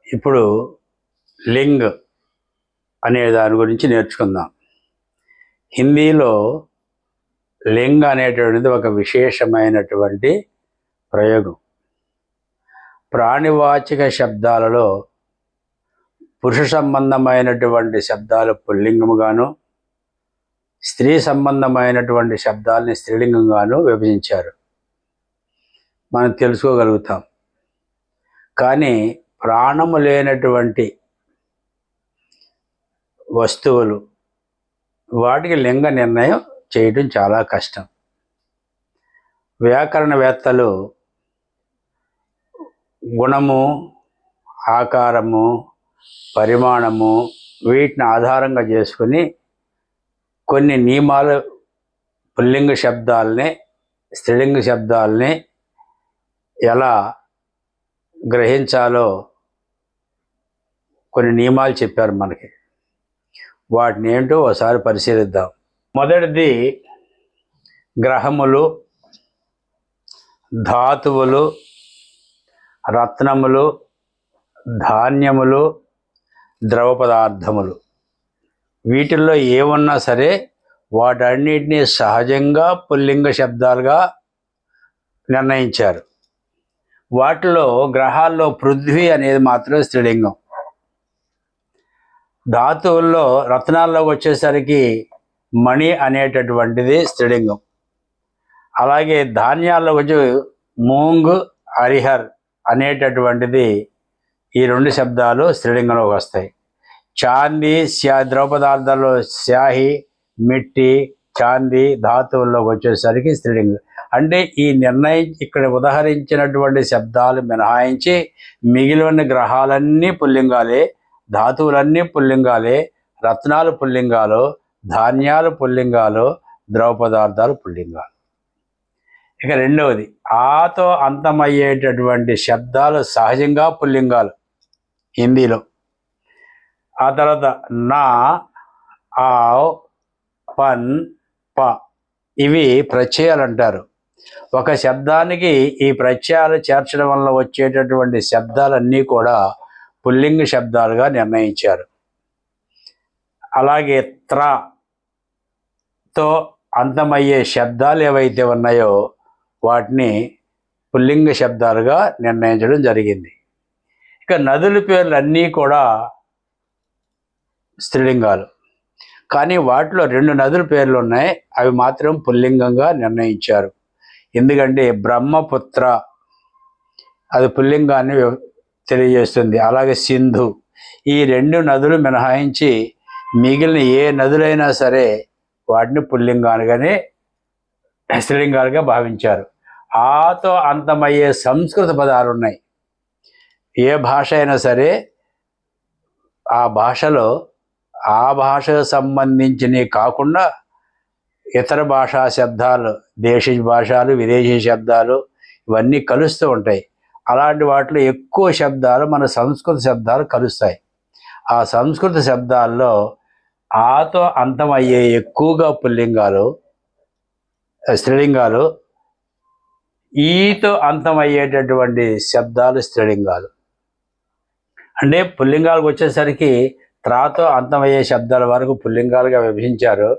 ఇప్పుడు లింగ్ అనే దాని గురించి నేర్చుకుందాం. హిందీలో లింగ్ అనేటువంటిది ఒక విశేషమైనటువంటి ప్రయోగం. ప్రాణివాచక శబ్దాలలో పురుష సంబంధమైనటువంటి శబ్దాలు పుల్లింగముగాను, స్త్రీ సంబంధమైనటువంటి శబ్దాలని స్త్రీలింగంగాను విభజించారు. మనం తెలుసుకోగలుగుతాం. కానీ ప్రాణము లేనటువంటి వస్తువులు, వాటికి లింగ నిర్ణయం చేయడం చాలా కష్టం. వ్యాకరణవేత్తలు గుణము, ఆకారము, పరిమాణము వీటిని ఆధారంగా చేసుకుని కొన్ని నియమాలు పుల్లింగ శబ్దాలని స్త్రీలింగ శబ్దాలని ఎలా గ్రహించాలో కొన్ని నియమాలు చెప్పారు మనకి. వాటిని ఏంటో ఒకసారి పరిశీలిద్దాం. మొదటిది గ్రహములు, ధాతువులు, రత్నములు, ధాన్యములు, ద్రవ పదార్థములు. వీటిల్లో ఏమన్నా సరే వాటన్నిటినీ సహజంగా పుల్లింగ శబ్దాలుగా నిర్ణయించారు. వాటిలో గ్రహాల్లో పృథ్వీ అనేది మాత్రం స్త్రీలింగం. ధాతువుల్లో రత్నాల్లోకి వచ్చేసరికి మణి అనేటటువంటిది స్త్రీలింగం. అలాగే ధాన్యాల్లో వచ్చి మూంగ్, హరిహర్ అనేటటువంటిది ఈ రెండు శబ్దాలు స్త్రీలింగంలోకి వస్తాయి. చాందీ, ద్రవ పదార్థాల్లో స్యాహి, మిట్టి, చాందీ ధాతువుల్లోకి వచ్చేసరికి స్త్రీలింగం. అంటే ఈ నిర్ణయం ఇక్కడ ఉదహరించినటువంటి శబ్దాలు మినహాయించి మిగిలిన గ్రహాలన్నీ పుల్లింగాలే, ధాతువులన్నీ పుల్లింగాలే, రత్నాలు పుల్లింగాలు, ధాన్యాలు పుల్లింగాలు, ద్రవ పదార్థాలు పుల్లింగాలు. ఇక రెండవది ఆతో అంతమయ్యేటటువంటి శబ్దాలు సహజంగా పుల్లింగాలు హిందీలో. ఆ తర్వాత నా, ఆవ్, పన్, ప ఇవి ప్రత్యయాలు అంటారు. ఒక శబ్దానికి ఈ ప్రత్యయాలు చేర్చడం వల్ల వచ్చేటటువంటి శబ్దాలన్నీ కూడా పుల్లింగ శబ్దాలుగా నిర్ణయించారు. అలాగే త్రతో అంతమయ్యే శబ్దాలు ఏవైతే ఉన్నాయో వాటిని పుల్లింగ శబ్దాలుగా నిర్ణయించడం జరిగింది. ఇక నదుల పేర్లు అన్నీ కూడా స్త్రీలింగాలు. కానీ వాటిలో 2 నదుల పేర్లు ఉన్నాయి, అవి మాత్రం పుల్లింగంగా నిర్ణయించారు. ఎందుకంటే బ్రహ్మపుత్ర అది పుల్లింగాన్ని తెలియజేస్తుంది. అలాగే సింధు, ఈ 2 నదులు మినహాయించి మిగిలిన ఏ నదులైనా సరే వాటిని పుల్లింగాలుగానే స్త్రీలింగాలుగా భావించారు. ఆతో అంతమయ్యే సంస్కృత పదాలు ఉన్నాయి. ఏ భాష అయినా సరే ఆ భాషలో ఆ భాషకు సంబంధించినవి కాకుండా ఇతర భాషా శబ్దాలు, దేశీయ భాషలు, విదేశీ శబ్దాలు ఇవన్నీ కలుస్తూ ఉంటాయి. అలాంటి వాటిలో ఎక్కువ శబ్దాలు మన సంస్కృత శబ్దాలు కలుస్తాయి. ఆ సంస్కృత శబ్దాల్లో ఆతో అంతమయ్యే ఎక్కువగా పుల్లింగాలు స్త్రీలింగాలు, ఈతో అంతమయ్యేటటువంటి శబ్దాలు స్త్రీలింగాలు. అంటే పుల్లింగాలకు వచ్చేసరికి త్రాతో అంతమయ్యే శబ్దాల వరకు పుల్లింగాలుగా విభజించారు.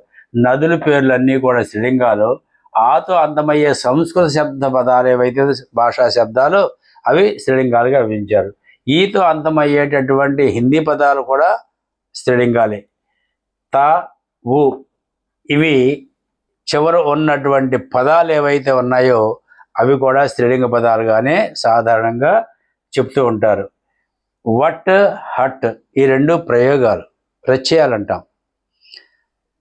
నదుల పేర్లన్నీ కూడా స్త్రీలింగాలు. ఆతో అంతమయ్యే సంస్కృత శబ్ద పదాలు ఏవైతే భాషా శబ్దాలు అవి స్త్రీలింగాలుగా విభజించారు. ఈతో అంతమయ్యేటటువంటి హిందీ పదాలు కూడా స్త్రీలింగాలే. త, ఉ ఇవి చివర ఉన్నటువంటి పదాలు ఏవైతే ఉన్నాయో అవి కూడా స్త్రీలింగ పదాలుగానే సాధారణంగా చెప్తూ ఉంటారు. వట్, హట్ ఈ 2 ప్రయోగాలు, ప్రత్యయాలు అంటాం.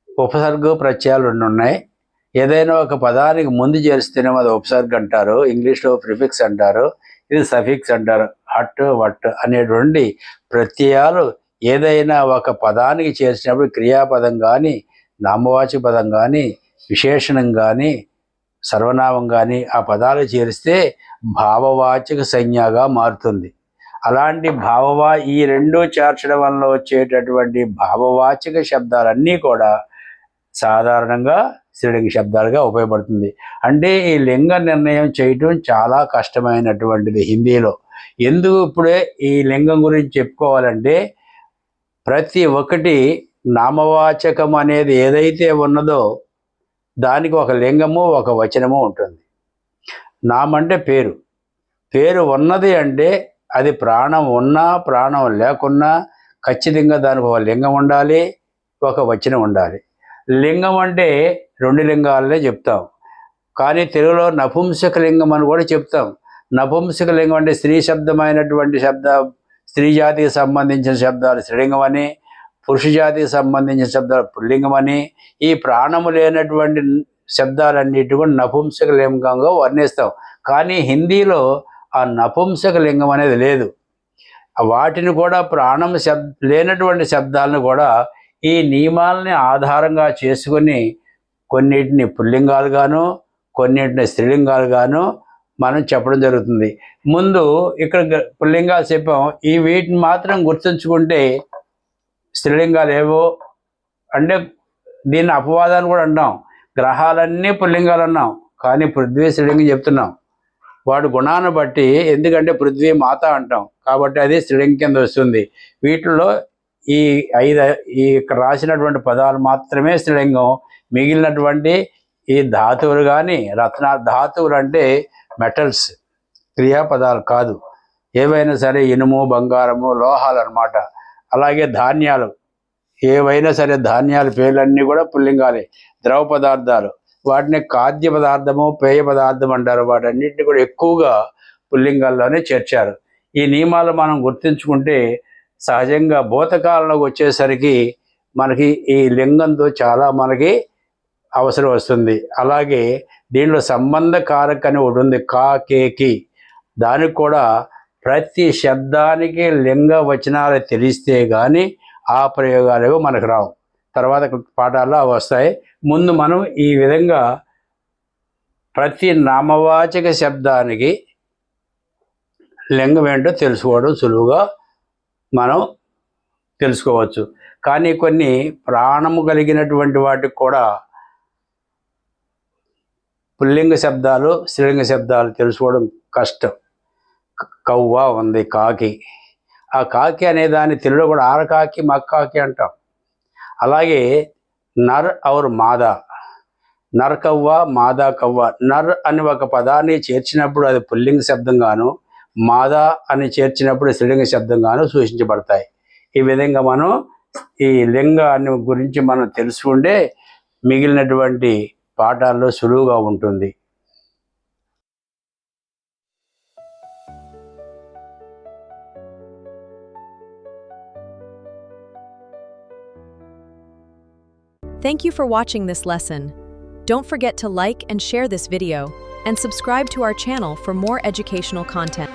ఉపసర్గ ప్రత్యయాలు 2 ఉన్నాయి. ఏదైనా ఒక పదానికి ముందు చేరిస్తేనే అది ఉపసర్గ అంటారు, ఇంగ్లీష్లో ప్రిఫిక్స్ అంటారు, ఇది సఫిక్స్ అంటారు. హట్, వట్ అనేటువంటి ప్రత్యయాలు ఏదైనా ఒక పదానికి చేర్చినప్పుడు క్రియాపదం కానీ, నామవాచక పదం కానీ, విశేషణం కానీ, సర్వనామం కానీ ఆ పదాలు చేరిస్తే భావవాచక సంజ్ఞగా మారుతుంది. అలాంటి ఈ 2 చేర్చడం వల్ల వచ్చేటటువంటి భావవాచక శబ్దాలన్నీ కూడా సాధారణంగా స్త్రీలింగ శబ్దాలుగా ఉపయోగపడుతుంది. అంటే ఈ లింగ నిర్ణయం చేయటం చాలా కష్టమైనటువంటిది హిందీలో. ఎందుకు ఇప్పుడే ఈ లింగం గురించి చెప్పుకోవాలంటే ప్రతి ఒక్కటి నామవాచకం అనేది ఏదైతే ఉన్నదో దానికి ఒక లింగము ఒక వచనము ఉంటుంది. నామంటే పేరు, పేరు ఉన్నది అంటే అది ప్రాణం ఉన్నా ప్రాణం లేకున్నా ఖచ్చితంగా దానికి ఒక లింగం ఉండాలి, ఒక వచనం ఉండాలి. లింగం అంటే 2 లింగాలనే చెప్తాం, కానీ తెలుగులో నపుంసక లింగం అని కూడా చెప్తాం. నపుంసక లింగం అంటే స్త్రీ శబ్దమైనటువంటి స్త్రీ జాతికి సంబంధించిన శబ్దాలు స్త్రీలింగం అని, పురుష జాతికి సంబంధించిన శబ్దాలు పుల్లింగం అని, ఈ ప్రాణము లేనటువంటి శబ్దాలన్నిటి కూడా నపుంసక లింగంగా వర్ణిస్తాం. కానీ హిందీలో ఆ నపుంసక లింగం అనేది లేదు. వాటిని కూడా ప్రాణం లేనటువంటి శబ్దాలను కూడా ఈ నియమాలని ఆధారంగా చేసుకుని కొన్నిటిని పుల్లింగాలుగాను కొన్నిటిని స్త్రీలింగాలుగాను మనం చెప్పడం జరుగుతుంది. ముందు ఇక్కడ పుల్లింగాలు చెప్పాం, ఈ వీటిని మాత్రం గుర్తుంచుకుంటే స్త్రీలింగాలు ఏవో అంటే దీన్ని అపవాదాన్ని కూడా అంటాం. గ్రహాలన్నీ పుల్లింగాలు అన్నాం, కానీ పృథ్వీ స్త్రీలింగం చెప్తున్నాం. వాడు గుణాన్ని బట్టి, ఎందుకంటే పృథ్వీ మాత అంటాం కాబట్టి అది స్త్రీలింగం కింద వస్తుంది. వీటిలో ఈ ఇక్కడ రాసినటువంటి పదాలు మాత్రమే స్త్రీలింగం. మిగిలినటువంటి ఈ ధాతువులు కానీ ధాతువులు అంటే మెటల్స్, క్రియాపదాలు కాదు. ఏవైనా సరే ఇనుము బంగారము లోహాలు అన్నమాట. అలాగే ధాన్యాలు ఏవైనా సరే ధాన్యాల పేర్లన్నీ కూడా పుల్లింగాలే. ద్రవ పదార్థాలు వాటిని ఖాద్య పదార్థము పేయ పదార్థం అంటారు. వాటన్నిటిని కూడా ఎక్కువగా పుల్లింగాల్లోనే చేర్చారు. ఈ నియమాలు మనం గుర్తుంచుకుంటే సహజంగా భూతకాలంలోకి వచ్చేసరికి మనకి ఈ లింగంతో చాలా మనకి అవసరం వస్తుంది. అలాగే దీనిలో సంబంధ కారక అని ఒకటి ఉంది, కేకి. దానికి కూడా ప్రతి శబ్దానికి లింగ వచనాలు తెలిస్తే కానీ ఆ ప్రయోగాలు మనకు రావు. తర్వాత పాఠాల్లో అవి వస్తాయి. ముందు మనం ఈ విధంగా ప్రతి నామవాచక శబ్దానికి లింగం ఏంటో తెలుసుకోవడం సులువుగా మనం తెలుసుకోవచ్చు. కానీ కొన్ని ప్రాణము కలిగినటువంటి వాటికి కూడా పుల్లింగ శబ్దాలు స్త్రీలింగ శబ్దాలు తెలుసుకోవడం కష్టం. కవ్వ ఉంది, కాకి. ఆ కాకి అనే దాన్ని తెలుగులో కూడా ఆరకాకి మక్కాకి అంటాం. అలాగే నర్ ఔర్ మాదా, నర్ కవ్వ మాదా కవ్వ. నర్ అని ఒక పదాన్ని చేర్చినప్పుడు అది పుల్లింగ శబ్దంగాను, మాదా అని చేర్చినప్పుడు స్త్రీలింగ శబ్దంగాను సూచించబడతాయి. ఈ విధంగా మనం ఈ లింగాన్ని గురించి మనం తెలుసుకుంటే మిగిలినటువంటి పాఠాల్లో సులువుగా ఉంటుంది. Thank you for watching this lesson. Don't forget to like and share this video, and subscribe to our channel for more educational content.